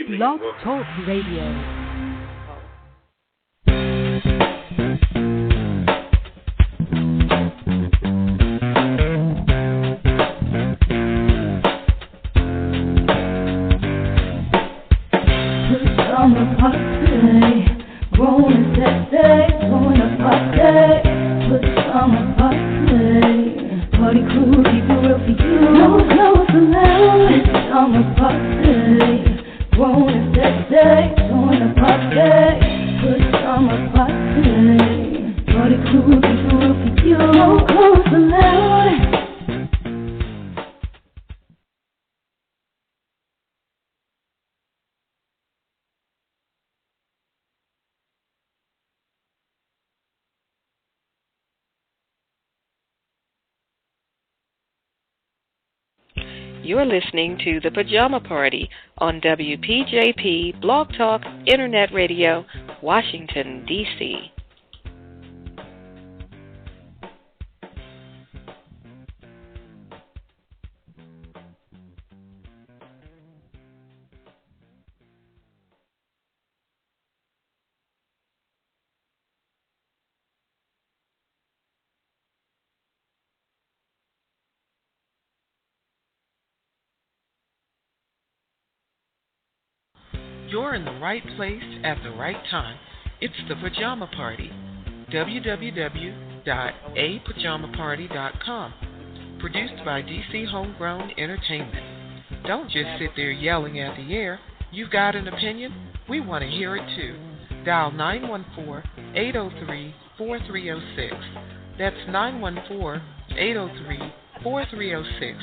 evening. Blog Talk Radio. You're listening to the Pajama Party on WPJP Blog Talk Internet Radio, Washington, D.C. You're in the right place at the right time. It's the Pajama Party. www.apajamaparty.com. Produced by DC Homegrown Entertainment. Don't just sit there yelling at the air. You've got an opinion? We want to hear it too. Dial 914-803-4306. That's 914-803-4306.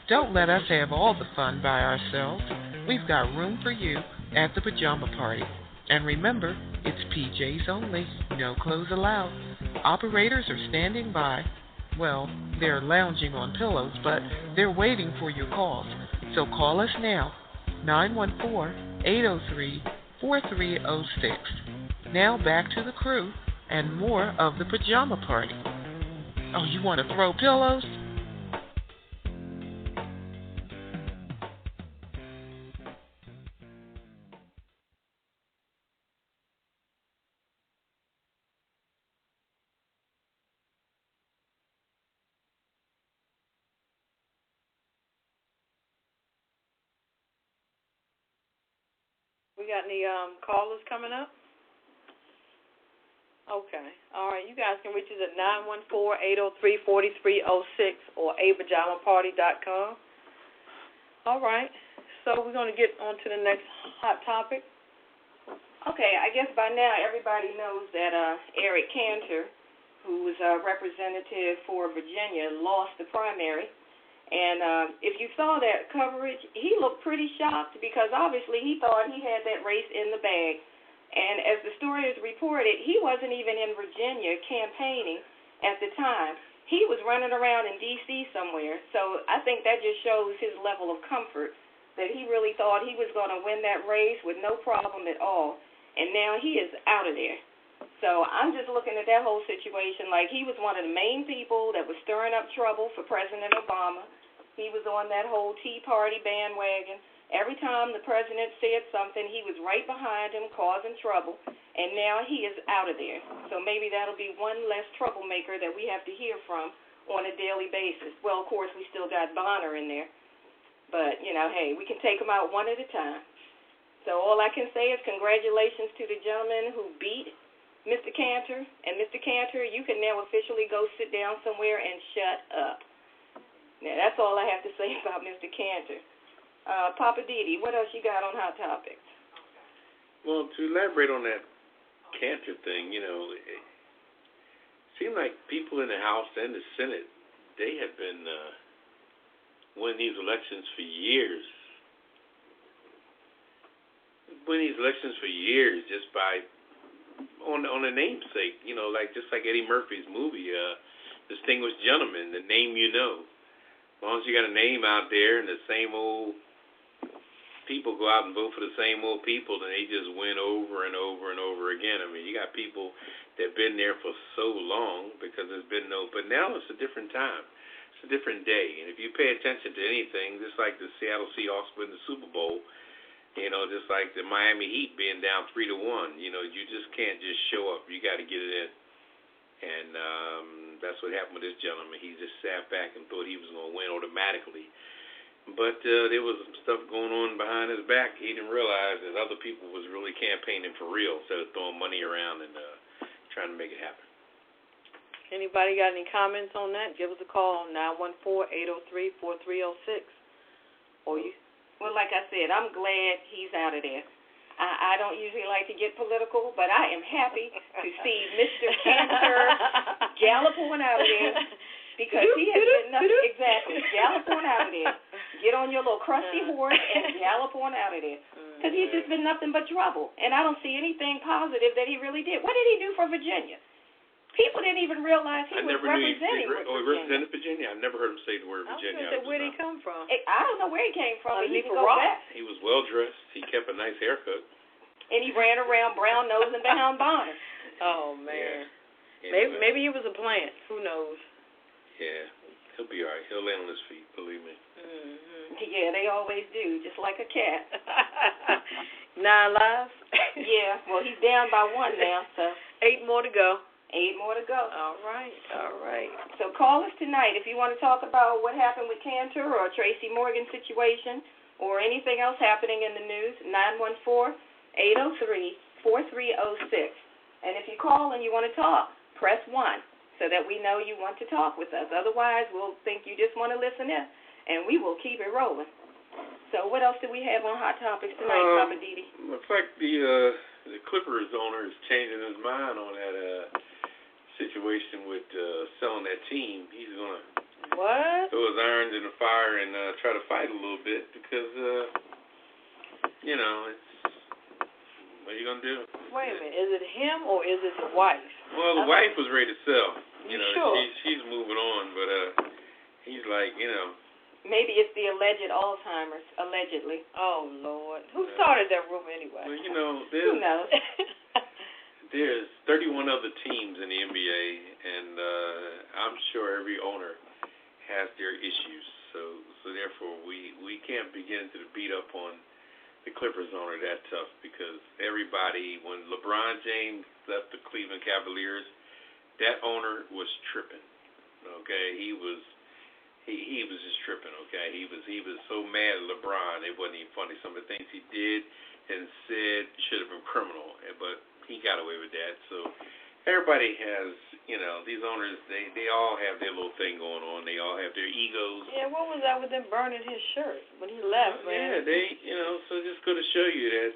Don't let us have all the fun by ourselves. We've got room for you at the Pajama Party. And remember, it's PJs only, no clothes allowed. Operators are standing by. Well, they're lounging on pillows, but they're waiting for your calls. So call us now, 914-803-4306. Now back to the crew and more of the Pajama Party. Oh, you want to throw pillows? We got any callers coming up? Okay. All right. You guys can reach us at 914-803-4306 or apajamaparty.com. All right. So we're going to get on to the next hot topic. Okay. I guess by now everybody knows that Eric Cantor, who was a representative for Virginia, lost the primary. And if you saw that coverage, he looked pretty shocked because obviously he thought he had that race in the bag. And as the story is reported, he wasn't even in Virginia campaigning at the time. He was running around in D.C. somewhere. So I think that just shows his level of comfort, that he really thought he was going to win that race with no problem at all. And now he is out of there. So I'm just looking at that whole situation like he was one of the main people that was stirring up trouble for President Obama. He was on that whole Tea Party bandwagon. Every time the president said something, he was right behind him causing trouble, and now he is out of there. So maybe that'll be one less troublemaker that we have to hear from on a daily basis. Well, of course, we still got Bonner in there, but, you know, hey, we can take them out one at a time. So all I can say is congratulations to the gentleman who beat Mr. Cantor, and Mr. Cantor, you can now officially go sit down somewhere and shut up. Now, that's all I have to say about Mr. Cantor. Papa Didi, what else you got on Hot Topics? Well, to elaborate on that Cantor thing, you know, it seemed like people in the House and the Senate, they have been winning these elections for years. Just by on a namesake, you know, like just like Eddie Murphy's movie, Distinguished Gentleman, the name you know. As long as you got a name out there and the same old people go out and vote for the same old people, then they just win over and over and over again. I mean, you got people that have been there for so long because there's been no, but now it's a different time. It's a different day. And if you pay attention to anything, just like the Seattle Seahawks win the Super Bowl, You know, just like the Miami Heat being down 3-1. You know, you just can't just show up. You got to get it in. And that's what happened with this gentleman. He just sat back and thought he was going to win automatically. But there was some stuff going on behind his back. He didn't realize that other people was really campaigning for real instead of throwing money around and trying to make it happen. Anybody got any comments on that? Give us a call on 914-803-4306. Or you. Well, like I said, I'm glad he's out of there. I don't usually like to get political, but I am happy to see Mr. Cantor gallop on out of there because he has been nothing. Exactly. Gallop on out of there. Get on your little crusty horse and gallop on out of there. Because he's just been nothing but trouble. And I don't see anything positive that he really did. What did he do for Virginia? People didn't even realize he was representing Virginia. Oh, he represented Virginia? I never heard him say the word Virginia. Where did he come from? I don't know where he came from. He could go back. He was well-dressed. He kept a nice haircut. And he ran around brown nose and behind bonnet. Oh, man. Yeah. Maybe he was a plant. Who knows? Yeah. He'll be all right. He'll land on his feet, believe me. Mm-hmm. Yeah, they always do, just like a cat. 9 lives? Yeah. Well, he's down by 1 now, so. 8 more to go. 8 more to go. All right. So call us tonight if you want to talk about what happened with Cantor or Tracy Morgan situation or anything else happening in the news. 914-803-4306. And if you call and you want to talk, press 1 so that we know you want to talk with us. Otherwise, we'll think you just want to listen in, and we will keep it rolling. So what else do we have on Hot Topics tonight, Papa Didi? Looks like the Clippers owner is changing his mind on that situation with selling that team. He's going to throw his irons in the fire and try to fight a little bit because, it's what are you going to do? Wait a minute. Is it him or is it the wife? Well, the wife was ready to sell. Sure? She's moving on, but he's like, Maybe it's the alleged Alzheimer's, allegedly. Oh, Lord. Who started that rumor anyway? Well, who knows? There's 31 other teams in the NBA, and I'm sure every owner has their issues. So therefore, we can't begin to beat up on the Clippers owner that tough because everybody, when LeBron James left the Cleveland Cavaliers, that owner was tripping. Okay, he was just tripping. Okay, he was so mad at LeBron, it wasn't even funny. Some of the things he did and said should have been criminal, but he got away with that. So everybody has, these owners, they all have their little thing going on. They all have their egos. Yeah, what was that with them burning his shirt when he left, man? Yeah, they, so just go to show you that,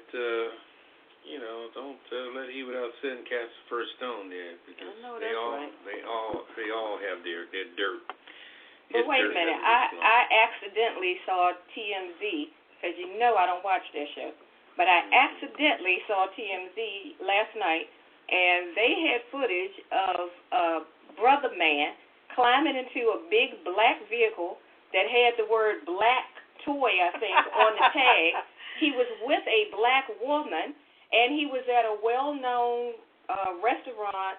don't let he without sin cast the first stone there because they all have their dirt. But wait a minute, I accidentally saw TMZ because I don't watch that show. But I accidentally saw TMZ last night, and they had footage of a brother man climbing into a big black vehicle that had the word black toy, I think, on the tag. He was with a black woman, and he was at a well-known restaurant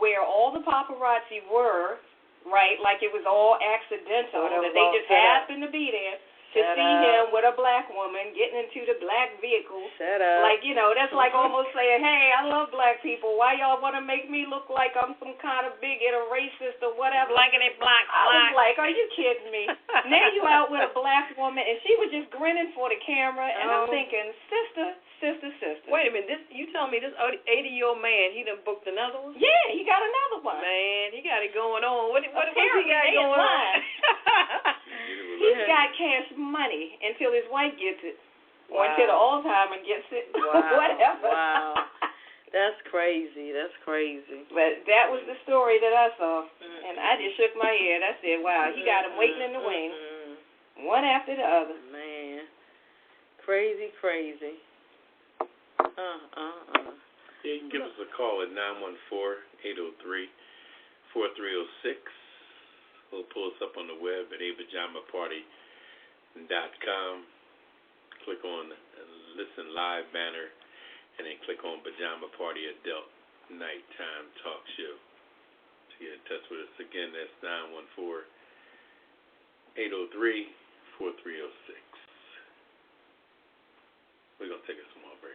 where all the paparazzi were, right, like it was all accidental, that they just happened to be there. To see him with a black woman getting into the black vehicle. Shut up. Like, that's like almost saying, hey, I love black people. Why y'all want to make me look like I'm some kind of bigot or racist or whatever? Blankety black. I was like, are you kidding me? Now you out with a black woman, and she was just grinning for the camera, and I'm thinking, sister. Wait a minute. You telling me this 80-year-old man, he done booked another one? Yeah, he got another one. Man, he got it going on. What he got going on? He's got cash money until his wife gets it. Or until the Alzheimer gets it. Wow. Whatever. Wow. That's crazy. But that was the story that I saw. And I just shook my head. I said, wow, he got him waiting in the wings. One after the other. Man. Crazy. Yeah, you can give us a call at 914-803-4306. We'll pull us up on the web at apajamaparty.com. Click on the Listen Live banner, and then click on Pajama Party Adult Nighttime Talk Show to get in touch with us. Again, that's 914-803-4306. We're going to take a small break.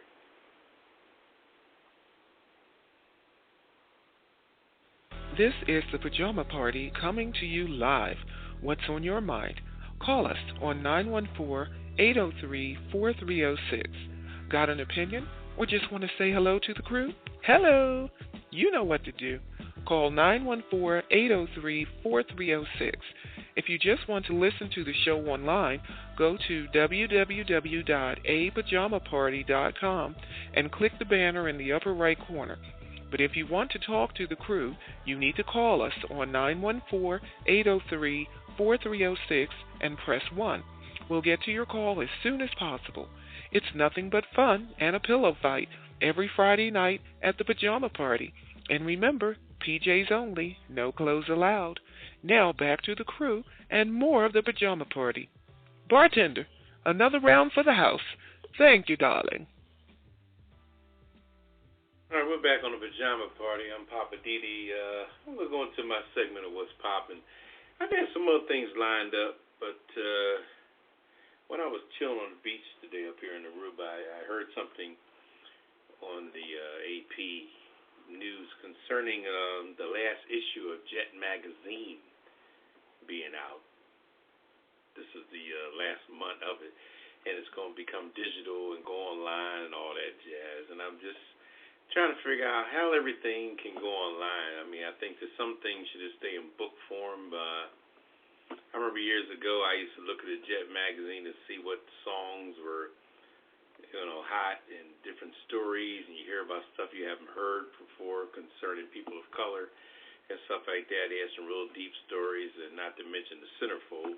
This is the Pajama Party coming to you live. What's on your mind? Call us on 914-803-4306. Got an opinion or just want to say hello to the crew? Hello! You know what to do. Call 914-803-4306. If you just want to listen to the show online, go to www.apajamaparty.com and click the banner in the upper right corner. But if you want to talk to the crew, you need to call us on 914-803-4306 and press 1. We'll get to your call as soon as possible. It's nothing but fun and a pillow fight every Friday night at the Pajama Party. And remember, PJs only, no clothes allowed. Now back to the crew and more of the Pajama Party. Bartender, another round for the house. Thank you, darling. All right, we're back on the Pajama Party. I'm Papa Didi. We're going to my segment of What's Poppin'. I got some other things lined up, but when I was chilling on the beach today up here in Aruba, I heard something on the AP News concerning the last issue of Jet magazine being out. This is the last month of it, and it's going to become digital and go online and all that jazz. And I'm just trying to figure out how everything can go online. I mean, I think that some things should just stay in book form. I remember years ago I used to look at the Jet magazine to see what songs were, hot and different stories, and you hear about stuff you haven't heard before concerning people of color and stuff like that. They had some real deep stories, and not to mention the centerfold,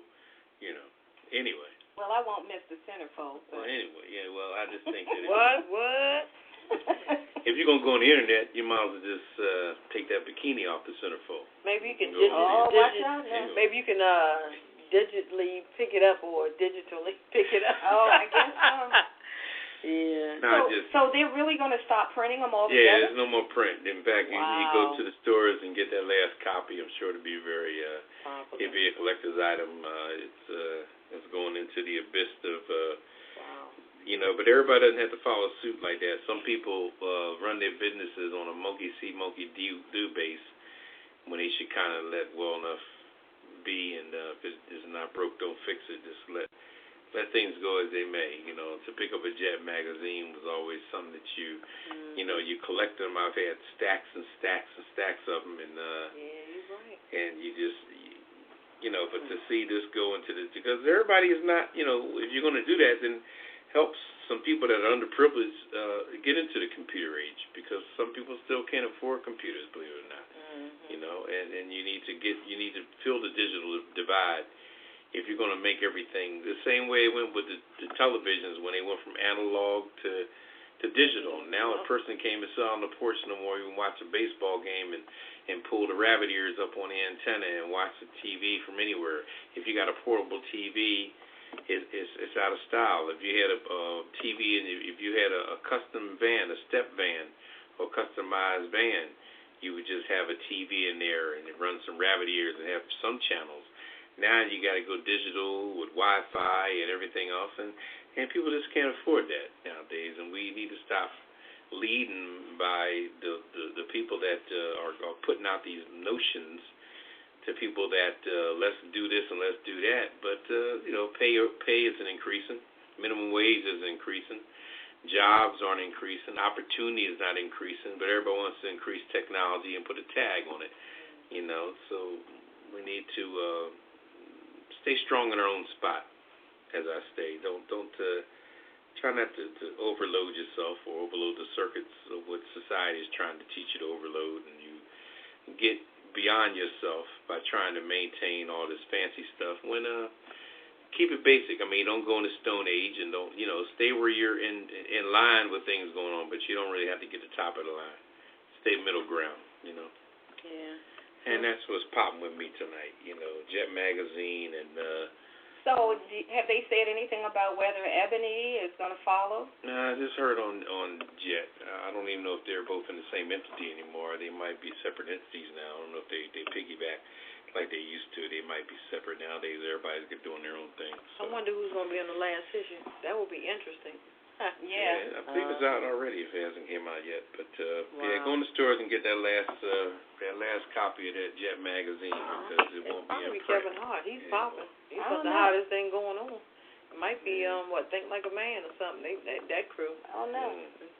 Anyway. Well, I won't miss the centerfold. Well, anyway, yeah, I just think that What? if you're going to go on the internet, you might as well just take that bikini off the centerfold. Maybe you can watch out now. Maybe you can digitally pick it up or digitally pick it up. Oh, I guess so. Yeah. No, so they're really going to stop printing them all together? Yeah, together? there's no more print. In fact, you go to the stores and get that last copy. I'm sure it'll be very, it'll be a collector's item. It's going into the abyss of, but everybody doesn't have to follow suit like that. Some people run their businesses on a monkey see, monkey do base when they should kind of let well enough be, and if it's not broke, don't fix it. Just let things go as they may. To pick up a Jet magazine was always something that you collect them. I've had stacks and stacks and stacks of them, and you're right. And you just, but to see this go into because everybody is not, if you're going to do that, then helps some people that are underprivileged get into the computer age, because some people still can't afford computers, believe it or not. And you need to fill the digital divide. If you're going to make everything the same way it went with the televisions when they went from analog to digital. Now a person can't even sit on the porch no more, even watch a baseball game and pull the rabbit ears up on the antenna and watch the TV from anywhere. If you got a portable TV, it's out of style. If you had a TV and if you had a custom van, a step van or customized van, you would just have a TV in there and it runs some rabbit ears and have some channels. Now you got to go digital with Wi-Fi and everything else, and people just can't afford that nowadays. And we need to stop leading by the people that are putting out these notions to people that let's do this and let's do that. But pay isn't increasing, minimum wage isn't increasing, jobs aren't increasing, opportunity is not increasing. But everybody wants to increase technology and put a tag on it, So we need to stay strong in our own spot, as I say. Don't try not to overload yourself or overload the circuits of what society is trying to teach you to overload, and you get beyond yourself by trying to maintain all this fancy stuff. When keep it basic. I mean, don't go in the Stone Age, and don't stay where you're in line with things going on, but you don't really have to get the top of the line. Stay middle ground. Yeah. And that's what's popping with me tonight, Jet magazine and. So, have they said anything about whether Ebony is going to follow? I just heard on Jet. I don't even know if they're both in the same entity anymore. They might be separate entities now. I don't know if they piggyback like they used to. They might be separate nowadays. Everybody's doing their own thing. So. I wonder who's going to be on the last issue. That would be interesting. Yeah, I believe it's out already if it hasn't came out yet. But Wow. yeah, go in the stores and get that last copy of that Jet magazine because it won't be in Probably print. Kevin Hart. He's Yeah. popping. He's I about don't the know. hottest thing going on. It might be Think Like a Man or something. That crew. I don't know.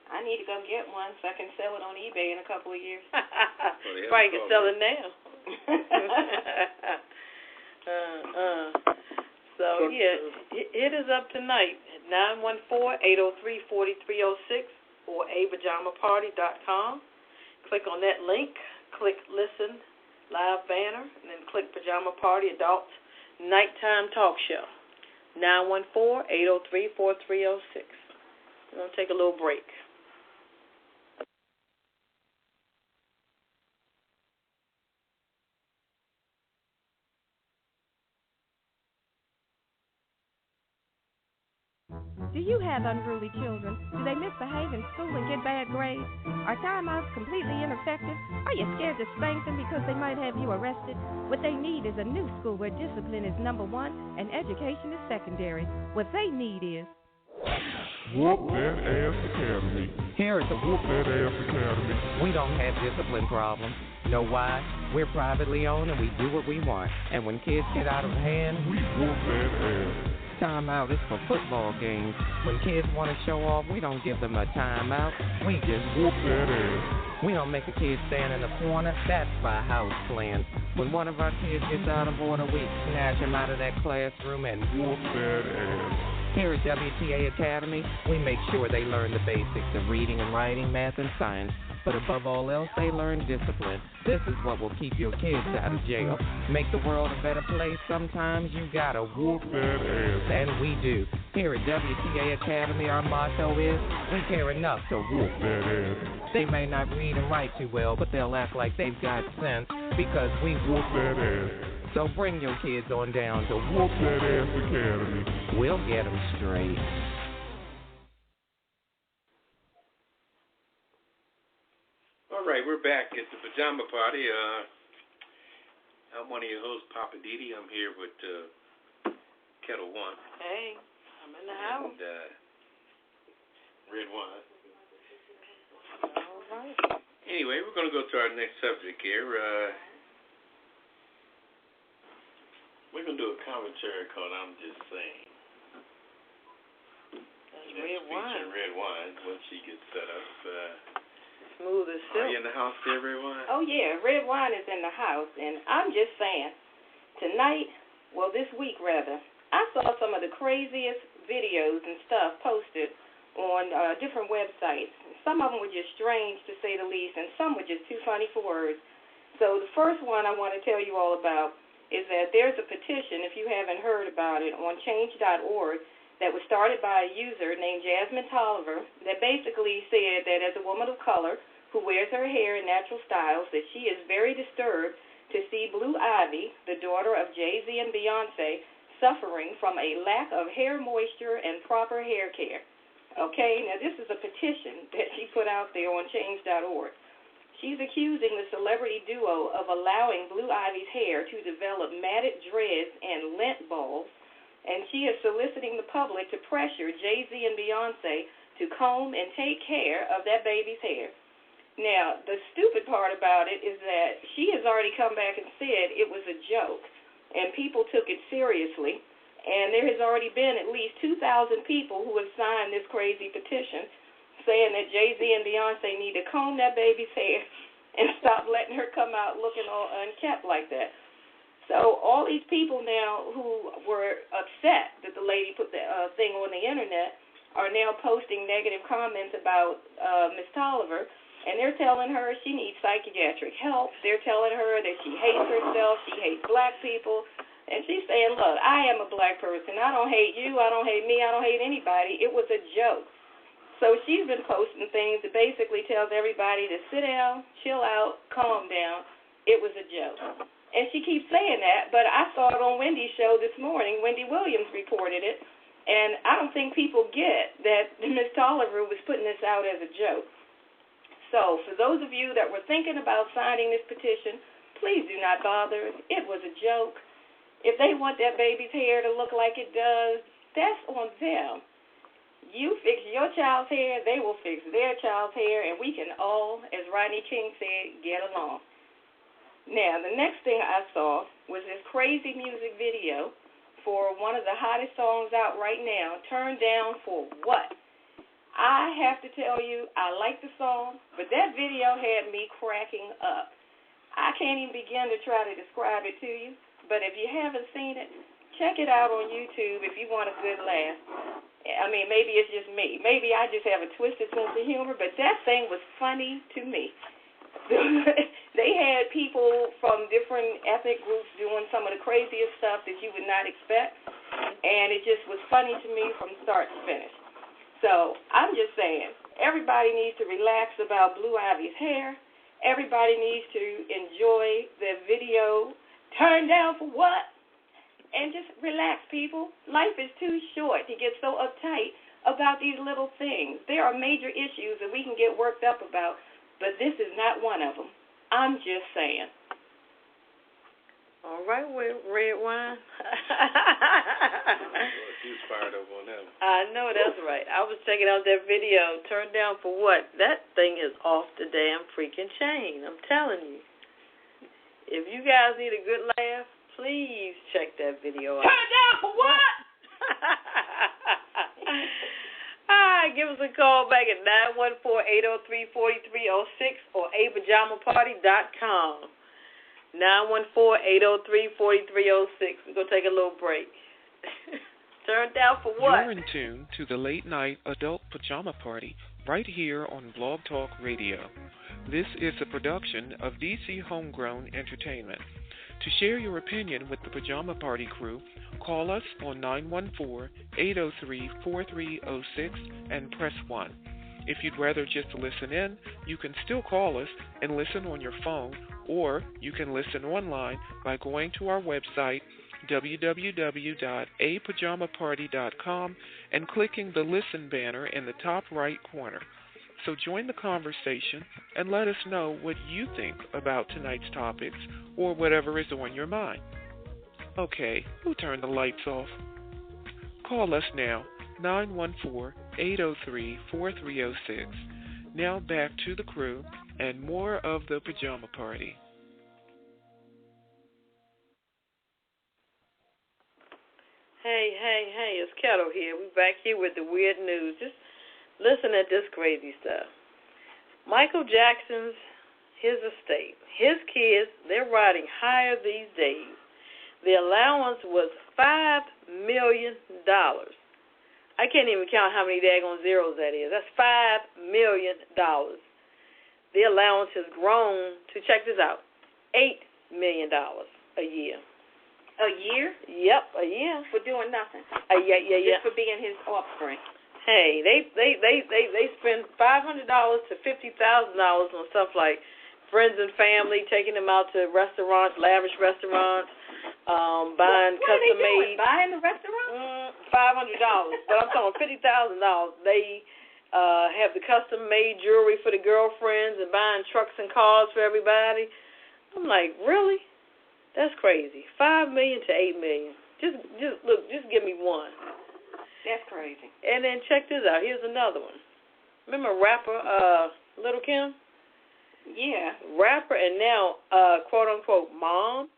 I need to go get one so I can sell it on eBay in a couple of years. Probably can sell it now. So yeah, hit us up tonight at 914-803-4306 or apajamaparty.com. Click on that link. Click Listen Live banner, and then click Pajama Party Adult Nighttime Talk Show. 914-803-4306. We're going to take a little break. Do you have unruly children? Do they misbehave in school and get bad grades? Are timeouts completely ineffective? Are you scared to spank them because they might have you arrested? What they need is a new school where discipline is number one and education is secondary. What they need is Whoop That Ass Academy. Here at the Whoop That Ass Academy. we don't have discipline problems. Know why? We're privately owned and we do what we want. And when kids get out of hand, We whoop that ass. timeout is for football games. When kids want to show off, we don't give them a timeout. We just Whoop that ass. We don't make a kid stand in the corner. That's by house plan. When one of our kids gets out of order, we snatch him out of that classroom and Whoop that ass. Here at WTA Academy, we make sure they learn the basics of reading and writing, math, and science. But above all else, they learn discipline. This is what will keep your kids out of jail. Make the world a better place. Sometimes you gotta whoop that ass. And we do. Here at WTA Academy, our motto is, we care enough to whoop that ass. They may not read and write too well, but they'll act like they've got sense because we whoop that ass. So bring your kids on down to Whoop That Ass Academy. We'll get them straight. All right, we're back at the Pajama Party. I'm one of your hosts, Papa Didi. I'm here with Kettle One. Hey, I'm in the house. And Red Wine. All right. Anyway, we're going to go to our next subject here. We're going to do a commentary called I'm Just Saying. That's Red Wine. Featuring Red Wine once she gets set up. Smooth as silk. Are you in the house there, Red Wine? Oh, yeah, Red Wine is in the house, and I'm just saying, tonight, well, this week, rather, I saw some of the craziest videos and stuff posted on different websites. Some of them were just strange, to say the least, and some were just too funny for words. So the first one I want to tell you all about is that there's a petition, if you haven't heard about it, on change.org that was started by a user named Jasmine Tolliver that basically said that as a woman of color who wears her hair in natural styles, that she is very disturbed to see Blue Ivy, the daughter of Jay-Z and Beyonce, suffering from a lack of hair moisture and proper hair care. Okay, now this is a petition that she put out there on change.org. She's accusing the celebrity duo of allowing Blue Ivy's hair to develop matted dreads and lint balls, and she is soliciting the public to pressure Jay-Z and Beyonce to comb and take care of that baby's hair. Now, the stupid part about it is that she has already come back and said it was a joke, and people took it seriously, and there has already been at least 2,000 people who have signed this crazy petition saying that Jay-Z and Beyonce need to comb that baby's hair and stop letting her come out looking all unkept like that. So all these people now who were upset that the lady put the thing on the internet are now posting negative comments about Ms. Tolliver, and they're telling her she needs psychiatric help. They're telling her that she hates herself, she hates black people, and she's saying, look, I am a black person. I don't hate you, I don't hate me, I don't hate anybody. It was a joke. So she's been posting things that basically tells everybody to sit down, chill out, calm down. It was a joke. And she keeps saying that, but I saw it on Wendy's show this morning. Wendy Williams reported it, and I don't think people get that Ms. Tolliver was putting this out as a joke. So for those of you that were thinking about signing this petition, please do not bother. It was a joke. If they want that baby's hair to look like it does, that's on them. You fix your child's hair, they will fix their child's hair, and we can all, as Rodney King said, get along. Now, the next thing I saw was this crazy music video for one of the hottest songs out right now, Turned Down for What? I have to tell you, I like the song, but that video had me cracking up. I can't even begin to try to describe it to you, but if you haven't seen it, check it out on YouTube if you want a good laugh. I mean, maybe it's just me. Maybe I just have a twisted sense of humor, but that thing was funny to me. They had people from different ethnic groups doing some of the craziest stuff that you would not expect, and it just was funny to me from start to finish. So I'm just saying, everybody needs to relax about Blue Ivy's hair. Everybody needs to enjoy the video, Turned Down for What? And just relax, people. Life is too short to get so uptight about these little things. There are major issues that we can get worked up about, but this is not one of them. I'm just saying. All right, red wine. She's fired up on that one. I know, that's right. I was checking out that video, Turned Down for What? That thing is off the damn freaking chain. I'm telling you. If you guys need a good laugh, please check that video out. Turn down for what? All right, give us a call back at 914-803-4306 or apajamaparty.com. 914-803-4306. We're going to take a little break. Turned down for what? You're in tune to the Late Night Adult Pajama Party right here on Blog Talk Radio. This is a production of DC Homegrown Entertainment. To share your opinion with the Pajama Party crew, call us on 914-803-4306 and press 1. If you'd rather just listen in, you can still call us and listen on your phone, or you can listen online by going to our website, www.apajamaparty.com, and clicking the Listen banner in the top right corner. So join the conversation and let us know what you think about tonight's topics or whatever is on your mind. Okay, who turned the lights off? Call us now, 914-803-4306. Now back to the crew and more of the Pajama Party. Hey, it's Kettle here. We're back here with the weird news. Just listen at this crazy stuff. Michael Jackson's, his estate, his kids, they're riding higher these days. The allowance was $5 million. I can't even count how many daggone zeros that is. That's $5 million. The allowance has grown to, check this out, $8 million a year. A year? Yep, a year. For doing nothing. Yeah. Just for being his offspring. Hey, they spend $500 to $50,000 on stuff like friends and family, taking them out to restaurants, lavish restaurants, buying custom made. Buying the restaurant? $500, but I'm talking $50,000. They have the custom made jewelry for the girlfriends and buying trucks and cars for everybody. I'm like, really? That's crazy. $5 million to $8 million. Just give me one. That's crazy. And then check this out. Here's another one. Remember rapper Little Kim? Yeah. Rapper and now quote unquote mom.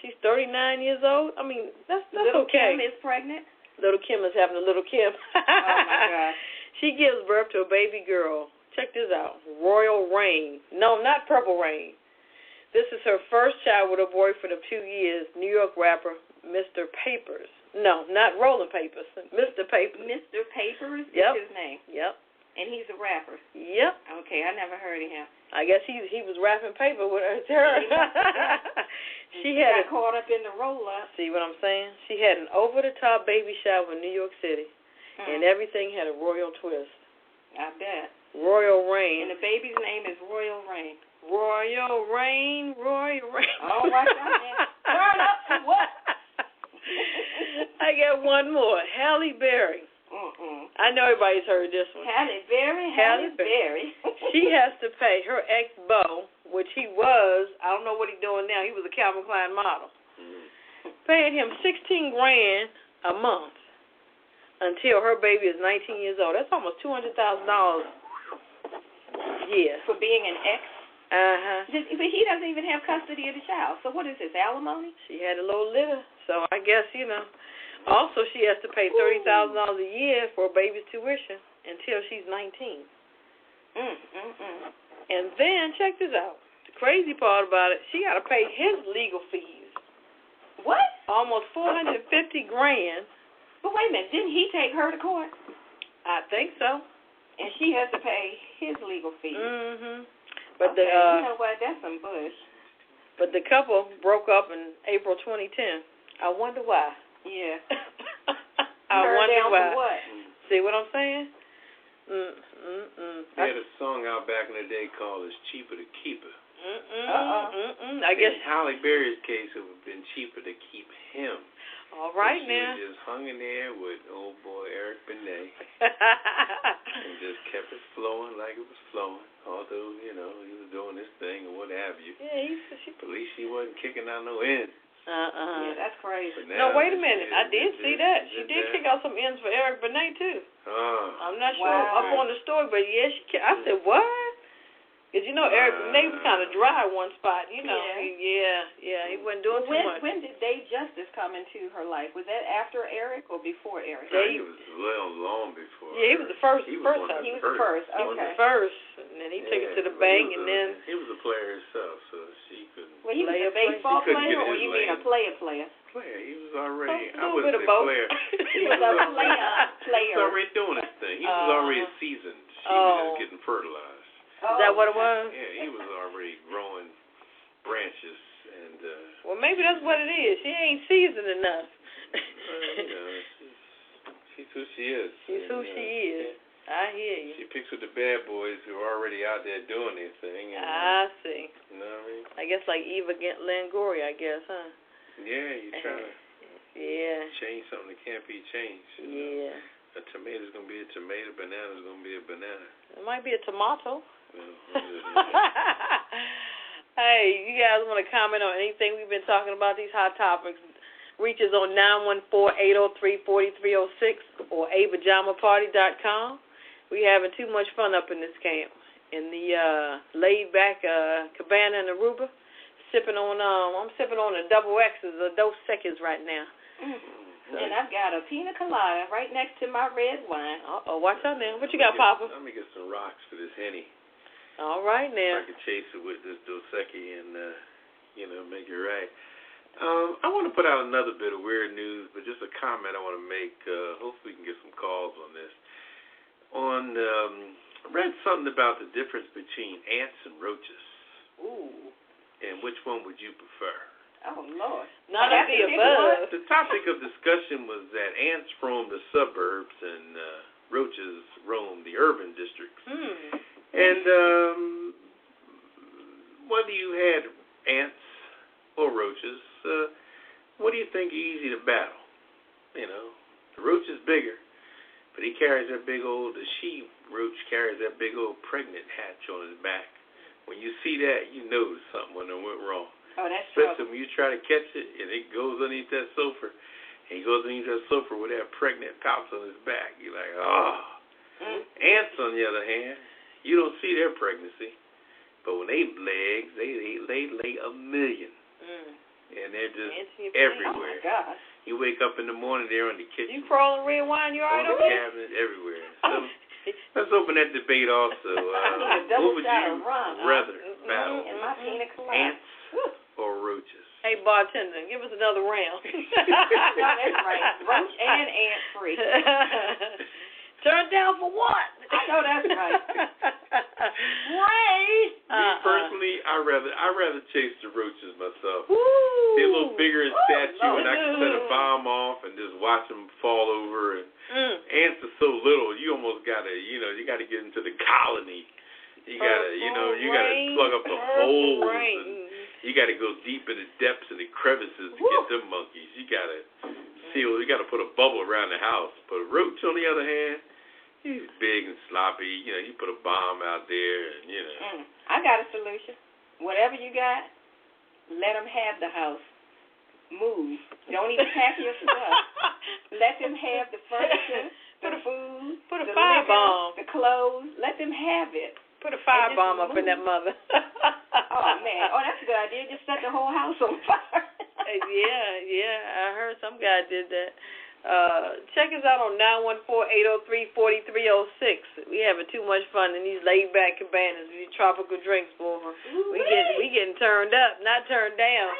She's 39 years old. I mean, that's Little okay. Kim is pregnant? Little Kim is having a little Kim. Oh my God. She gives birth to a baby girl. Check this out. Royal Rain. No, not Purple Rain. This is her first child with a boyfriend of 2 years, New York rapper Mr. Papers. No, not Rolling Papers. Mr. Papers. Mr. Papers is Yep. his name. Yep. And he's a rapper. Yep. Okay, I never heard of him. I guess he was rapping paper with her. She got caught up in the roll-up. See what I'm saying? She had an over-the-top baby shower in New York City, and everything had a royal twist. I bet. Royal Rain. And the baby's name is Royal Rain. Royal Rain, Royal Rain. All right, turn up for what? I got one more. Halle Berry. I know everybody's heard this one. Halle Berry. She has to pay her ex-beau, which he was, I don't know what he's doing now, he was a Calvin Klein model, paying him $16,000 a month until her baby is 19 years old. That's almost $200,000 a year. For being an ex? Uh-huh. But he doesn't even have custody of the child. So what is this, alimony? She had a little litter. So I guess, also she has to pay $30,000 a year for a baby's tuition until she's 19. And then, check this out. The crazy part about it, she got to pay his legal fees. What? Almost $450,000. But wait a minute, didn't he take her to court? I think so. And she has to pay his legal fees. But okay, you know what? That's some bush. But the couple broke up in April 2010. I wonder why. Yeah. I wonder down why. For what? See what I'm saying? They had a song out back in the day called "It's Cheaper to Keep Her." I guess in Halle Berry's case, it would have been cheaper to keep him. All right she now. Just hung in there with old boy Eric Benet and just kept it flowing like it was flowing. Although he was doing his thing or what have you. Yeah, at least she wasn't kicking out no ends. Yeah, that's crazy. No, wait a minute. I did see that. She did kick out some ends for Eric Benet too. I'm not sure up on the story, but yeah, I said what? Because Eric Benet was kind of dry at one spot. He wasn't doing too much. When did Dave Justice come into her life? Was that after Eric or before Eric? He was long before. Yeah, he was the first. He was the first. Okay. He was the first, and then he took it to the bank, and then he was a player himself, so she couldn't. Well, he was a baseball player, or you mean a player? Player. He was already. A little bit of both. Player. He was a player. He was already doing his thing. He was already seasoned. She was just getting fertilized. Is that what it was? Yeah, he was already growing branches, and well, maybe that's what it is. She ain't seasoned enough. She's who she is. She's who she is. I hear you. She picks with the bad boys who are already out there doing their thing. And, I see. You know what I mean? I guess like Eva Longoria, I guess, huh? Yeah, you're trying to change something that can't be changed. Yeah. A tomato's going to be a tomato, banana's going to be a banana. It might be a tomato. Hey, you guys want to comment on anything we've been talking about, these hot topics? Reach us on 914-803-4306 or apajamaparty.com. We're having too much fun up in this camp. In the laid-back cabana in Aruba, I'm sipping on the double X's, the Dos Equis right now. And I've got a pina colada right next to my red wine. Watch out now. What you got, Papa? Let me get some rocks for this Henny. All right now. I can chase it with this Dos Equis and, make it right. I want to put out another bit of weird news, but just a comment I want to make. Hopefully we can get some calls on this. I read something about the difference between ants and roaches. Ooh. And which one would you prefer? Oh, Lord. None of the above. The topic of discussion was that ants roam the suburbs and roaches roam the urban districts. And whether you had ants or roaches, what do you think is easy to battle? The roach is bigger, but he carries the she-roach carries that big old pregnant hatch on his back. When you see that, you know something went wrong. Oh, that's true. Especially when you try to catch it and it goes underneath that sofa. And he goes underneath that sofa with that pregnant pouch on his back. You're like, Ants, on the other hand, you don't see their pregnancy. But when they lay eggs, they lay a million. And they're just everywhere. Oh, my gosh. You wake up in the morning, they're on the kitchen. You crawling red wine, you all right on over the there? cabinet, everywhere. So let's open that debate also. What would you rather battle? And my pina colada. Ants or roaches? Hey, bartender, give us another round. That's right. Roach and ant free. Turn down for what? I know that's right. Ray! Me personally, I rather chase the roaches myself. Ooh. They're a little bigger in stature, and I can set a bomb off and just watch them fall over. And ants are so little, you almost gotta, you gotta get into the colony. You gotta, you gotta plug up the holes, and you gotta go deep in the depths and the crevices to get them monkeys. You gotta seal. You gotta put a bubble around the house. But a roach, on the other hand, he's big and sloppy. You put a bomb out there, and I got a solution. Whatever you got, let them have the house. Move. Don't even pack your stuff. Let them have the furniture, the food, put a the firebomb, the clothes. Let them have it. Put a firebomb up in that mother. Oh man, that's a good idea. Just set the whole house on fire. Yeah, I heard some guy did that. Check us out on 914-803-4306. We having too much fun in these laid back cabanas with these tropical drinks, boy. We getting turned up, not turned down.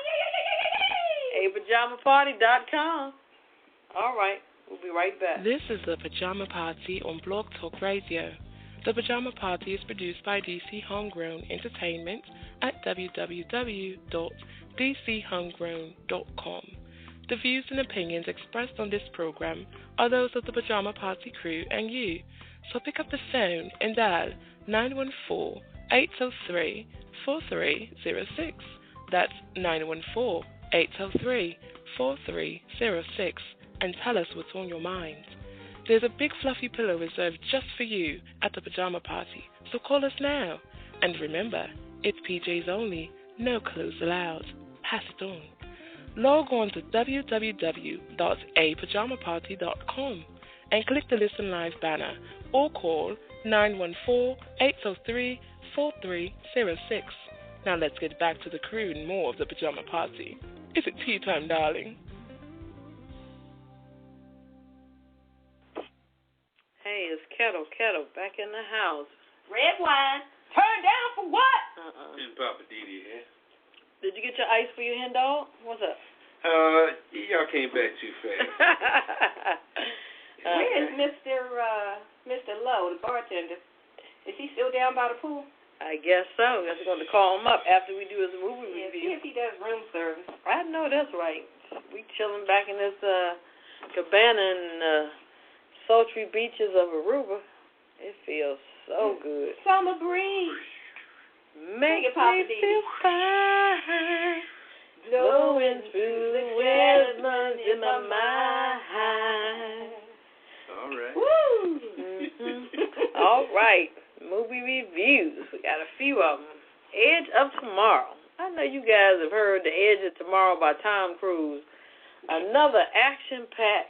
Pajamaparty.com. All right, we'll be right back. This is the Pajama Party on Blog Talk Radio. The Pajama Party is produced by DC Homegrown Entertainment at www.dchomegrown.com. The views and opinions expressed on this program are those of the Pajama Party crew and you. So pick up the phone and dial 914-803-4306. That's 914-803-4306. And tell us what's on your mind. There's a big fluffy pillow reserved just for you at the Pajama Party, so call us now. And remember, it's PJs only, no clothes allowed. Pass it on. Log on to www.apajamaparty.com and click the Listen Live banner or call 914-803-4306. Now let's get back to the crew and more of the Pajama Party. Is it tea time, darling? Hey, it's Kettle back in the house. Red wine. Turn down for what? It's Papa Didi here. Did you get your ice for your hen dog? What's up? Y'all came back too fast. Where is Mr. Lowe, the bartender? Is he still down by the pool? I guess so. I'm going to call him up after we do his movie See review. if he does room service. I know that's right. We chilling back in this cabana in sultry beaches of Aruba. It feels so good. Summer breeze. Make me feel fine. Blowing through the wetlands in my mind. All right. Woo! All right. Movie reviews. We got a few of them. Edge of Tomorrow. I know you guys have heard The Edge of Tomorrow by Tom Cruise. Another action-pack.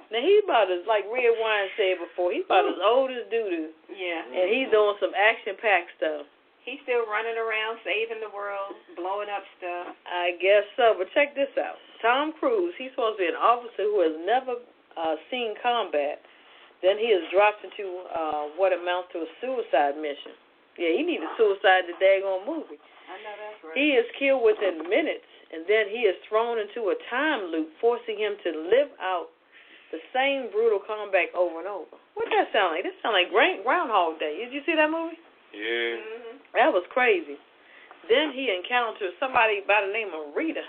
Now, he's about as, like Red Wine said before, he's about as old as doo-doo. Yeah. And he's doing some action-pack stuff. He's still running around, saving the world, blowing up stuff. I guess so, but check this out. Tom Cruise, he's supposed to be an officer who has never seen combat. Then he is dropped into what amounts to a suicide mission. Yeah, he needed suicide the daggone movie. I know that's right. He is killed within minutes, and then he is thrown into a time loop, forcing him to live out the same brutal combat over and over. What that sound like? This sound like Groundhog Day. Did you see that movie? Yeah. Mm-hmm. That was crazy. Then he encounters somebody by the name of Rita.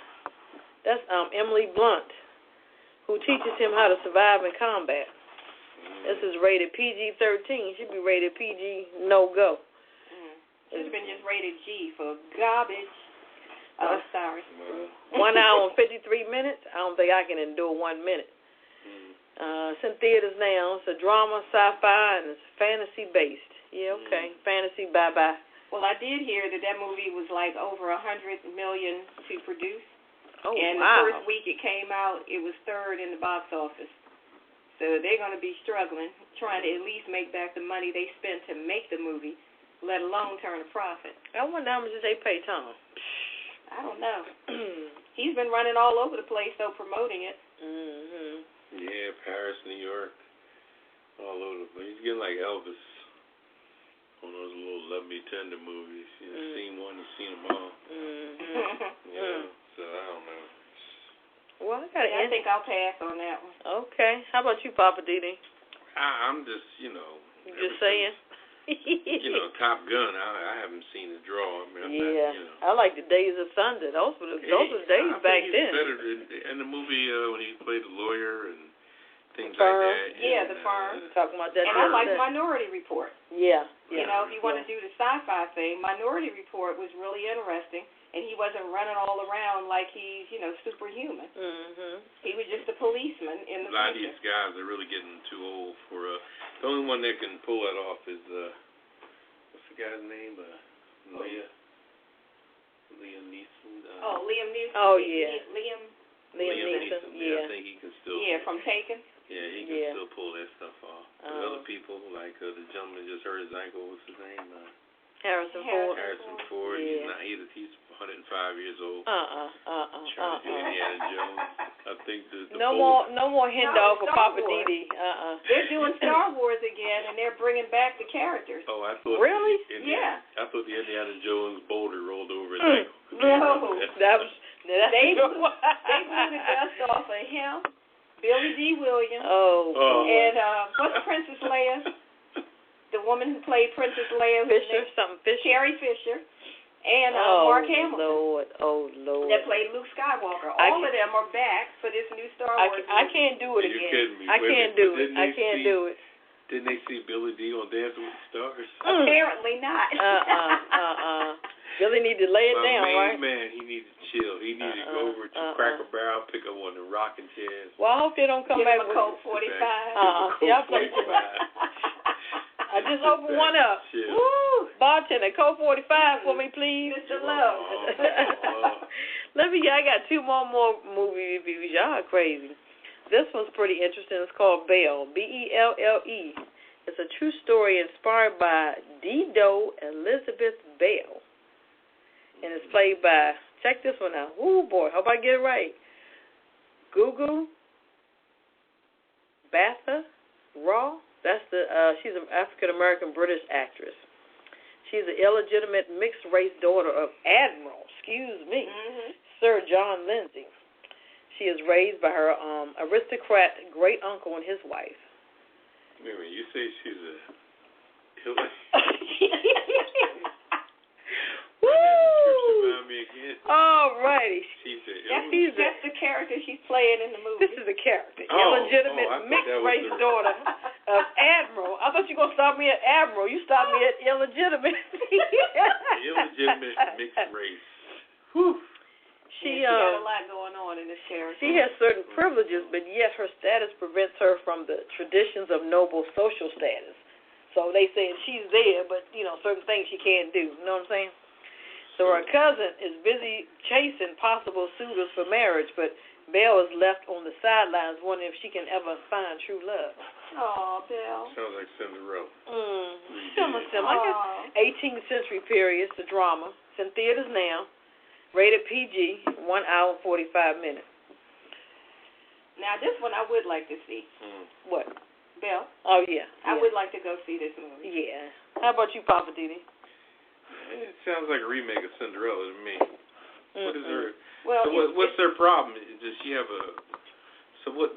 That's Emily Blunt, who teaches him how to survive in combat. This is rated PG-13. It should be rated PG no-go. Should have been just rated G for garbage. Oh, sorry. 1 hour and 53 minutes. I don't think I can endure 1 minute. It's in theaters now. It's a drama, sci-fi, and it's fantasy-based. Yeah, okay. Fantasy, bye-bye. Well, I did hear that movie was like over $100 million to produce. Oh, and wow. the first week it came out, it was third in the box office. So they're going to be struggling, trying to at least make back the money they spent to make the movie, let alone turn a profit. I wonder how much did they pay Tom? I don't know. He's been running all over the place, though, promoting it. Mm-hmm. Yeah, Paris, New York, all over the place. He's getting like Elvis. One of those little Love Me Tender movies. You know, seen one, you've seen them all. So I don't know. Well, I think I'll pass on that one. Okay. How about you, Papa Didi? I'm just, you know. You just saying? Top Gun. I haven't seen the draw. I mean, I like the Days of Thunder. Those were the days back then. Better in the movie when he played the lawyer and things Firm. like that. Yeah, The Firm. Talking about that. And I like Minority Report. Yeah. You know, if you want to do the sci-fi thing, Minority Report was really interesting, and he wasn't running all around like he's, superhuman. Mm-hmm. He was just a policeman in the A lot of these guys are really getting too old for. The only one that can pull that off is what's the guy's name? Liam Neeson. Liam Neeson. Oh yeah. Liam. Liam Neeson. Yeah. I think he can still. Yeah, from Taken. Yeah, he can still pull that stuff off. But other people, like the gentleman just hurt his ankle. What's his name? Harrison Ford. Harrison Ford. Yeah. He's 105 years old. Trying to do Indiana Jones. I think the no more hen dog for Papa Didi. They're doing Star Wars again, and they're bringing back the characters. Oh, I thought. Really? I thought the Indiana Jones boulder rolled over his ankle. No, they blew the dust off of him, Billy D. Williams, and what's Princess Leia? The woman who played Princess Leia, Fisher. Carrie Fisher, and Mark Hamilton. Oh Lord. That played Luke Skywalker. All of them are back for this new Star Wars. I can't do it again. You're kidding me. I can't do it. I can't do it. Didn't they see Billy D on Dancing with the Stars? Apparently not. Billy need to lay it down, right? Man, he needs to chill. He needs to go over to Cracker Barrel, pick up one of the rocking chairs. Well, I hope they don't come Give back him a with Colt 45. I just opened one up. Woo! Bartender, Colt 45 for me, please. Mr. Love. I got two more movie reviews. Y'all are crazy. This one's pretty interesting. It's called Belle, Belle. It's a true story inspired by Dido Elizabeth Belle. And it's played by, check this one out. Ooh, boy, hope I get it right. Gugu Batha Raw. She's an African-American British actress. She's an illegitimate mixed-race daughter of Admiral, Sir John Lindsay. She is raised by her aristocrat great-uncle and his wife. Wait a minute, you say she's a... Woo! Me again. All righty. That's the character she's playing in the movie. This is a character. Illegitimate mixed-race daughter of Admiral. I thought you were going to stop me at Admiral. You stopped me at illegitimate. Illegitimate mixed race. Whew. She got a lot going on in this character. She has certain privileges, but yet her status prevents her from the traditions of noble social status. So they say she's there, but, certain things she can't do. You know what I'm saying? So her cousin is busy chasing possible suitors for marriage, but Belle is left on the sidelines wondering if she can ever find true love. Oh, Belle. Sounds like Cinderella. Similar. I guess 18th century period. It's a drama. It's in theaters now. Rated PG, 1 hour and 45 minutes. Now, this one I would like to see. What? Belle? Oh, yeah. I would like to go see this movie. Yeah. How about you, Papa Didi? It sounds like a remake of Cinderella to me. What is her? Well, what's her problem? Does she have a? So what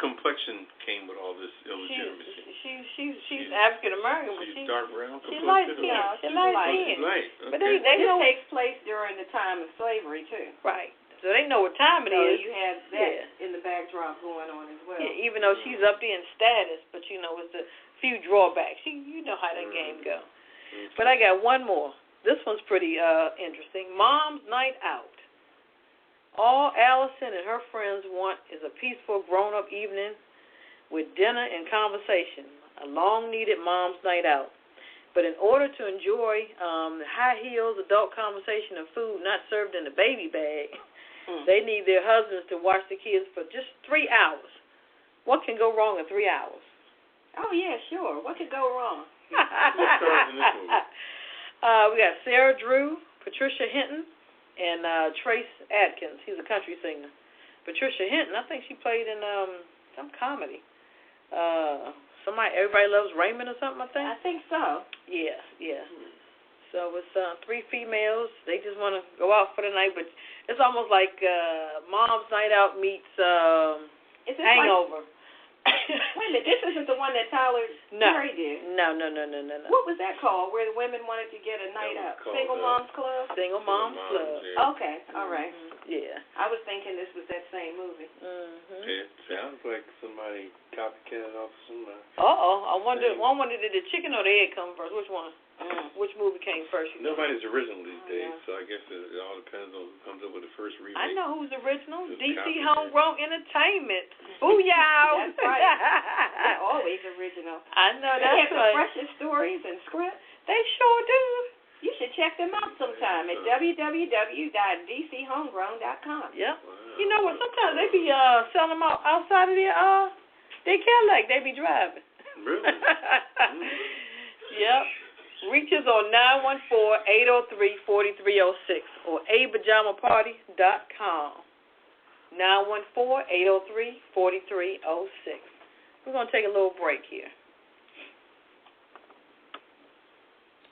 complexion came with all this illegitimacy? She's African American, but she's dark brown. She light skin. She's light. Okay. But they know it takes place during the time of slavery too. Right. So they know what time it is. You have that in the backdrop going on as well. Yeah, even though she's up there in status, but it's a few drawbacks. You know how that game go. But I got one more. This one's pretty interesting. Mom's Night Out. All Allison and her friends want is a peaceful grown-up evening with dinner and conversation. A long-needed mom's night out. But in order to enjoy the high heels, adult conversation, and food not served in a baby bag, they need their husbands to watch the kids for just 3 hours. What can go wrong in 3 hours? Oh, yeah, sure. What could go wrong? We got Sarah Drew, Patricia Hinton, and Trace Adkins. He's a country singer. Patricia Hinton, I think she played in some comedy. Everybody Loves Raymond or something, I think. I think so. Yeah. So it's 3 females. They just want to go out for the night, but it's almost like Mom's Night Out meets Hangover. Wait a minute, this isn't the one that Tyler Perry did. No. What was that called, where the women wanted to get a night out? Single Moms Club? Single Moms Club. Yeah. Okay, all right. Yeah. I was thinking this was that same movie. It sounds like somebody copycat off somebody. I wonder did the chicken or the egg come first? Which one? Which movie came first? Nobody's original these days, so I guess it all depends on who comes up with the first remake. I know who's original. DC Homegrown Entertainment. Booyah! That's right. They're always original. I know that's right. They have the right. freshest stories and scripts. They sure do. You should check them out sometime at www.dchomegrown.com. Yep. Wow. You know what? Sometimes they be selling them outside of their Cadillac. They be driving. Really? Yep. Reach us on 914-803-4306 or apajamaparty.com. 914-803-4306. We're going to take a little break here.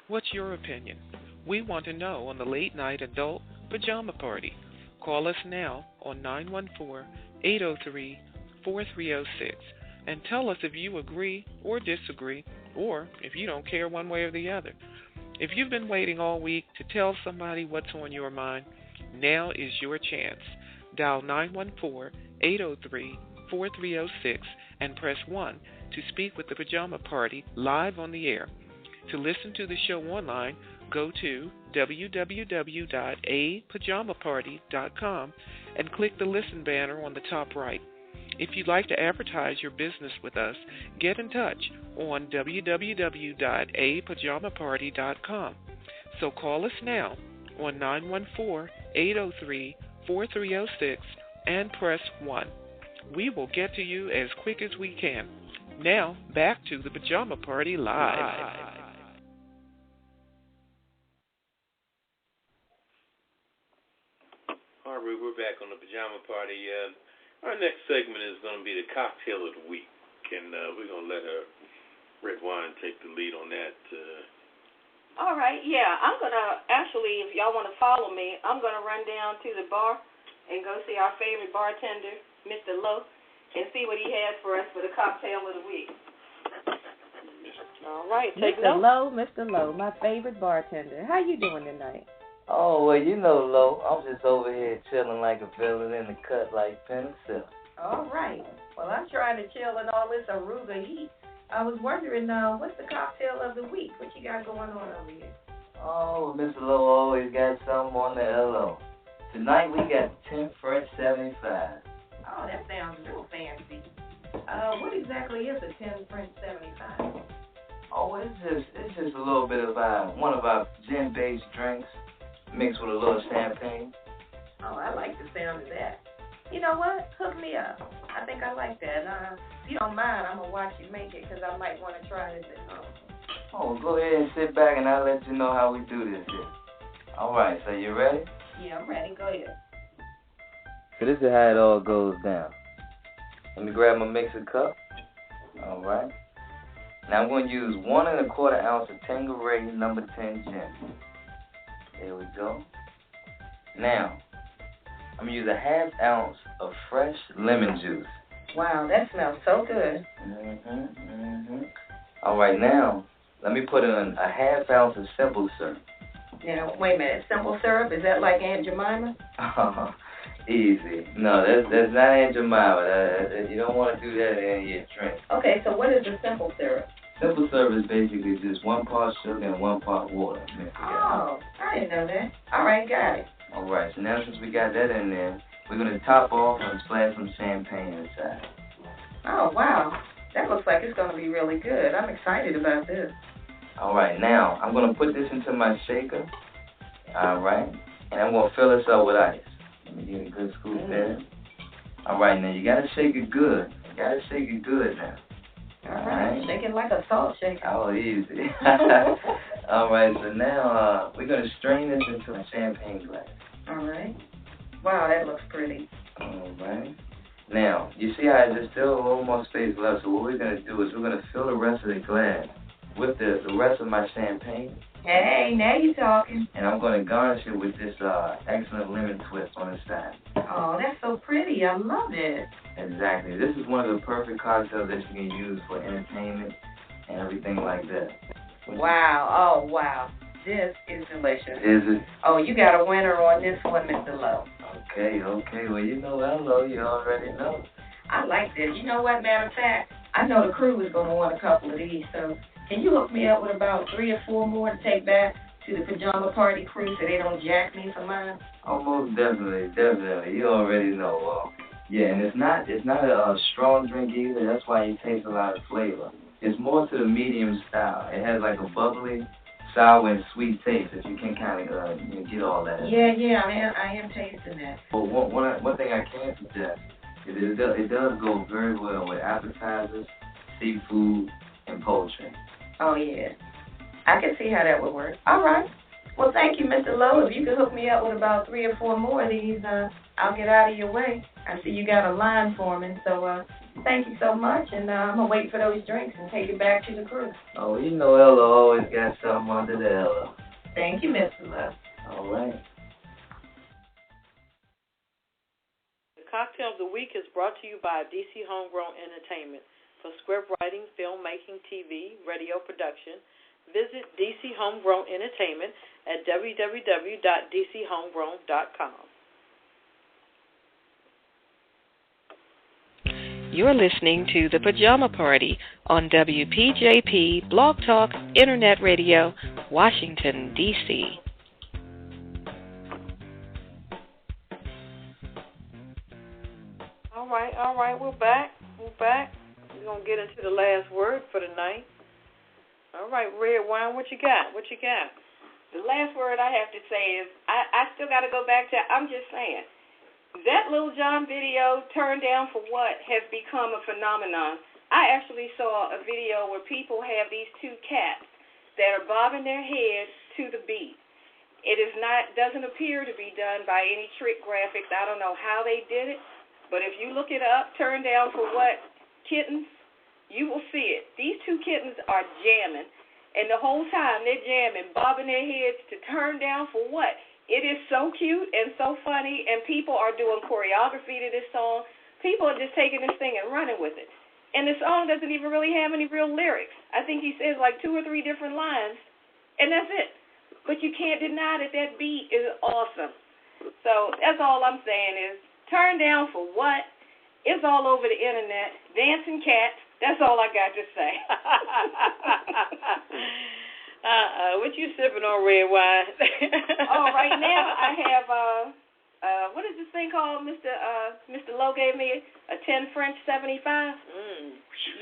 What's your opinion? We want to know on the late night adult pajama party. Call us now on 914-803-4306 and tell us if you agree or disagree, or if you don't care one way or the other. If you've been waiting all week to tell somebody what's on your mind, now is your chance. Dial 914-803-4306 and press 1 to speak with the Pajama Party live on the air. To listen to the show online, go to www.apajamaparty.com and click the listen banner on the top right. If you'd like to advertise your business with us, get in touch on www.apajamaparty.com. So call us now on 914-803-4306 and press 1. We will get to you as quick as we can. Now, back to the Pajama Party Live. All right, we're back on the Pajama Party. Our next segment is going to be the cocktail of the week, and we're going to let Red Wine take the lead on that. All right, yeah, I'm going to actually, if y'all want to follow me, I'm going to run down to the bar and go see our favorite bartender, Mr. Lowe, and see what he has for us for the cocktail of the week. All right, Mr. Lowe, Mr. Lowe, my favorite bartender. How you doing tonight? Oh, well, you know, Lo, I'm just over here chilling like a villain in the cut like penicillin. All right. Well, I'm trying to chill in all this Aruga heat. I was wondering, what's the cocktail of the week? What you got going on over here? Oh, Mr. Lo always got something on the LO. Tonight we got 10 Fresh 75. Oh, that sounds real fancy. What exactly is a 10 French 75? Oh, it's just a little bit of one of our gin-based drinks, mixed with a little champagne. Oh, I like the sound of that. You know what? Hook me up. I think I like that. If you don't mind, I'm going to watch you make it because I might want to try this at home. Oh, go ahead and sit back and I'll let you know how we do this here. All right, so you ready? Yeah, I'm ready. Go ahead. So this is how it all goes down. Let me grab my mixer cup. All right. Now I'm going to use 1 1/4 ounce of Tanqueray number 10 gin. There we go. Now, I'm going to use a 1/2 ounce of fresh lemon juice. Wow, that smells so good. All right, now, let me put in a 1/2 ounce of simple syrup. Now, wait a minute. Simple syrup? Is that like Aunt Jemima? Easy. No, that's not Aunt Jemima. You don't want to do that in your drink. Okay, so what is the simple syrup? Simple syrup is basically just 1 part sugar and 1 part water mixed together. Oh, I didn't know that. All right, got it. All right, so now since we got that in there, we're going to top off and splash some champagne inside. Oh, wow. That looks like it's going to be really good. I'm excited about this. All right, now I'm going to put this into my shaker. All right, and I'm going to fill this up with ice. Let me get a good scoop there. All right, now you got to shake it good. You got to shake it good now. All right, shake it like a salt shaker. Oh, easy. All right, so now we're going to strain this into a champagne glass. All right. Wow, that looks pretty. All right. Now, you see how there's still a little more space left, so what we're going to do is we're going to fill the rest of the glass with the rest of my champagne. Hey, now you're talking. And I'm going to garnish it with this excellent lemon twist on the side. Oh, that's so pretty. I love it. Exactly. This is one of the perfect cocktails that you can use for entertainment and everything like that. Wow. Oh, wow. This is delicious. Is it? Oh, you got a winner on this one, Mr. Lowe. Okay. Well, you know hello. You already know. I like this. You know what, matter of fact, I know the crew is going to want a couple of these, so can you hook me up with about 3 or 4 more to take back to the Pajama Party crew so they don't jack me for mine? Oh, most definitely. You already know. Yeah, and it's not a strong drink either. That's why you taste a lot of flavor. It's more to the medium style. It has like a bubbly, sour and sweet taste. If you can kind of get all that. Yeah, I am tasting that. But one thing I can suggest is it does go very well with appetizers, seafood, and poultry. Oh, yeah. I can see how that would work. All right. Well, thank you, Mr. Lowe. If you could hook me up with about 3 or 4 more of these, I'll get out of your way. I see you got a line forming, so thank you so much, and I'm going to wait for those drinks and take it back to the crew. Oh, you know Ella always got something under the Ella. Thank you, Mr. Lowe. All right. The Cocktail of the Week is brought to you by DC Homegrown Entertainment. For script writing, filmmaking, TV, radio production, visit DC Homegrown Entertainment at www.dchomegrown.com. You're listening to The Pajama Party on WPJP Blog Talk Internet Radio, Washington, D.C. All right, we're back. We're going to get into the last word for the night. All right, Red Wine, what you got? The last word I have to say is I still got to go back to, I'm just saying, that Lil Jon video, Turned Down for What, has become a phenomenon. I actually saw a video where people have these 2 cats that are bobbing their heads to the beat. It doesn't appear to be done by any trick graphics. I don't know how they did it, but if you look it up, Turned Down for What kittens, you will see it. These 2 kittens are jamming, and the whole time they're jamming, bobbing their heads to Turn Down for What. It is so cute and so funny, and people are doing choreography to this song. People are just taking this thing and running with it. And the song doesn't even really have any real lyrics. I think he says like 2 or 3 different lines, and that's it. But you can't deny that beat is awesome. So that's all I'm saying is Turn Down for What? It's all over the internet. Dancing cats. That's all I got to say. What you sipping on, Red Wine? Right now I have what is this thing called? Mr. Lowe gave me a 10 French 75.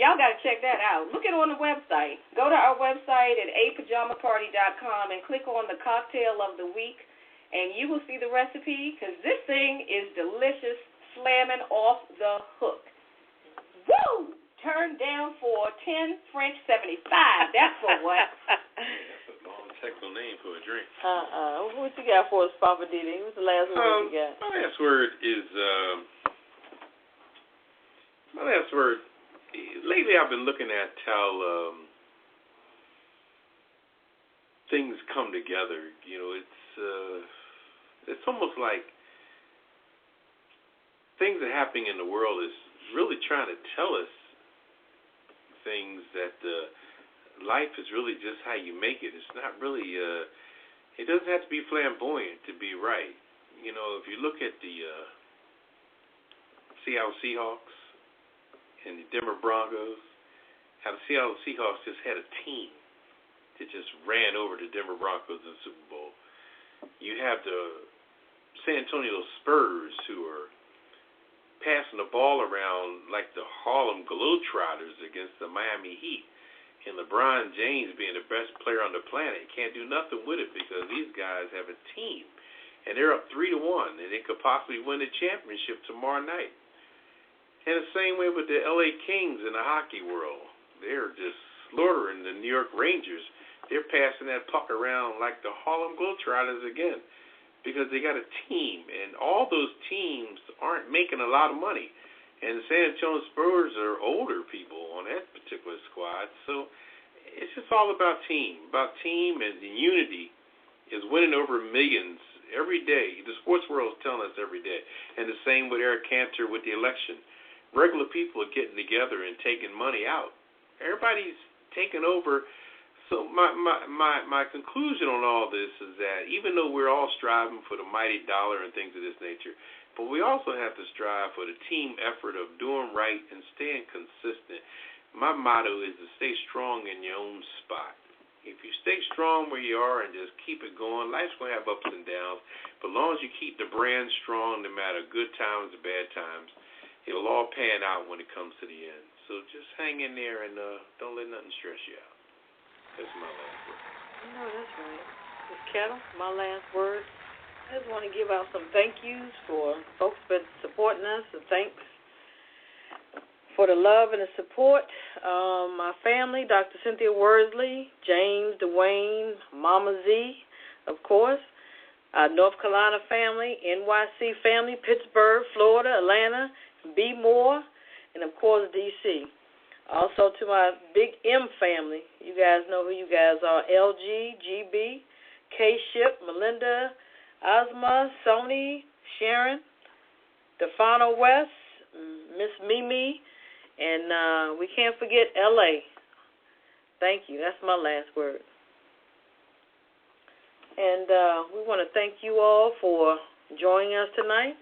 Y'all got to check that out. Look it on the website. Go to our website at apajamaparty.com and click on the Cocktail of the Week, and you will see the recipe because this thing is delicious, slamming off the hook. Woo! Turned down for 10 French 75. That's for what? That's a long technical name for a drink. What you got for us, Papa Didi? What's the last word you got? My last word is, lately I've been looking at how things come together. You know, it's almost like things that are happening in the world is really trying to tell us things that life is really just how you make it. It's not really, it doesn't have to be flamboyant to be right. You know, if you look at the Seattle Seahawks and the Denver Broncos, how the Seattle Seahawks just had a team that just ran over the Denver Broncos in the Super Bowl. You have the San Antonio Spurs who are passing the ball around like the Harlem Globetrotters against the Miami Heat. And LeBron James being the best player on the planet can't do nothing with it because these guys have a team. And they're up 3-1, and they could possibly win the championship tomorrow night. And the same way with the LA Kings in the hockey world. They're just slaughtering the New York Rangers. They're passing that puck around like the Harlem Globetrotters again, because they got a team, and all those teams aren't making a lot of money. And the San Antonio Spurs are older people on that particular squad, so it's just all about team. And the unity is winning over millions every day. The sports world is telling us every day. And the same with Eric Cantor with the election. Regular people are getting together and taking money out. Everybody's taking over. So my conclusion on all this is that even though we're all striving for the mighty dollar and things of this nature, but we also have to strive for the team effort of doing right and staying consistent. My motto is to stay strong in your own spot. If you stay strong where you are and just keep it going, life's going to have ups and downs. But as long as you keep the brand strong, no matter good times or bad times, it'll all pan out when it comes to the end. So just hang in there and don't let nothing stress you out. That's my last word. No, that's right. Miss Kettle, my last word. I just want to give out some thank yous for folks been supporting us, and thanks for the love and the support. My family, Dr. Cynthia Worsley, James, Dwayne, Mama Z, of course, North Carolina family, NYC family, Pittsburgh, Florida, Atlanta, B. Moore, and, of course, D.C. Also to my Big M family. You guys know who you guys are. LG, GB, K-Ship, Melinda, Ozma, Sony, Sharon, Defano West, Miss Mimi, and we can't forget L.A. Thank you. That's my last word. And we want to thank you all for joining us tonight.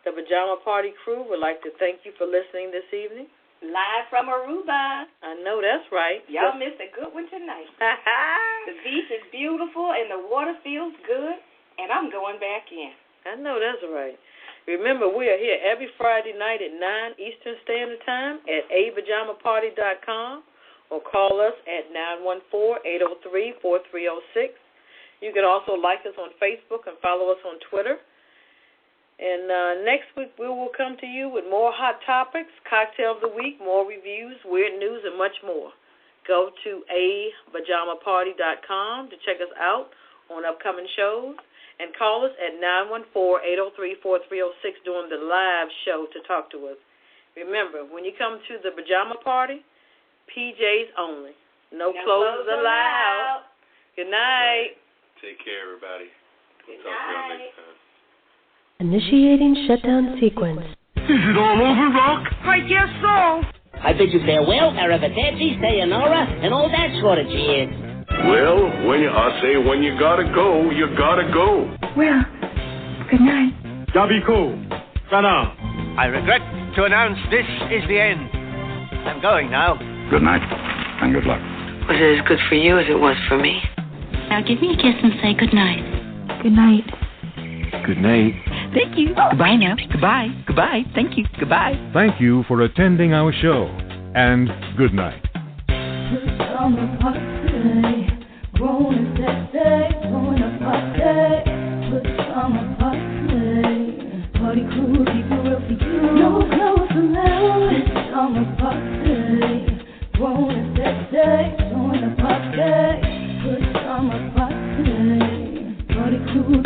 The Pajama Party crew would like to thank you for listening this evening. Live from Aruba. I know that's right. Y'all missed a good one tonight. The beach is beautiful and the water feels good, and I'm going back in. I know that's right. Remember, we are here every Friday night at 9 Eastern Standard Time at apajamaparty.com or call us at 914-803-4306. You can also like us on Facebook and follow us on Twitter. And next week we will come to you with more hot topics, cocktail of the week, more reviews, weird news, and much more. Go to apajamaparty.com to check us out on upcoming shows and call us at 914-803-4306 during the live show to talk to us. Remember, when you come to the Pajama Party, PJs only. No clothes allowed. Good night. Take care, everybody. Good Talk to y'all night. next time. Initiating shutdown sequence. Is it all over, Rock? I guess so. I bid you farewell, arrivederci, sayonara, and all that sort of cheers. Well, when you gotta go, you gotta go. Well, good night. Yabiko. Sana. I regret to announce this is the end. I'm going now. Good night, and good luck. Was it as good for you as it was for me? Now give me a kiss and say good night. Good night. Good night. Thank you. Goodbye now. Goodbye. Goodbye. Thank you. Goodbye. Thank you for attending our show, and good night. Party crew, people will see you. No clothes allowed. This summer party. Grown and sexy. Join the party. Good summer party. Party crew,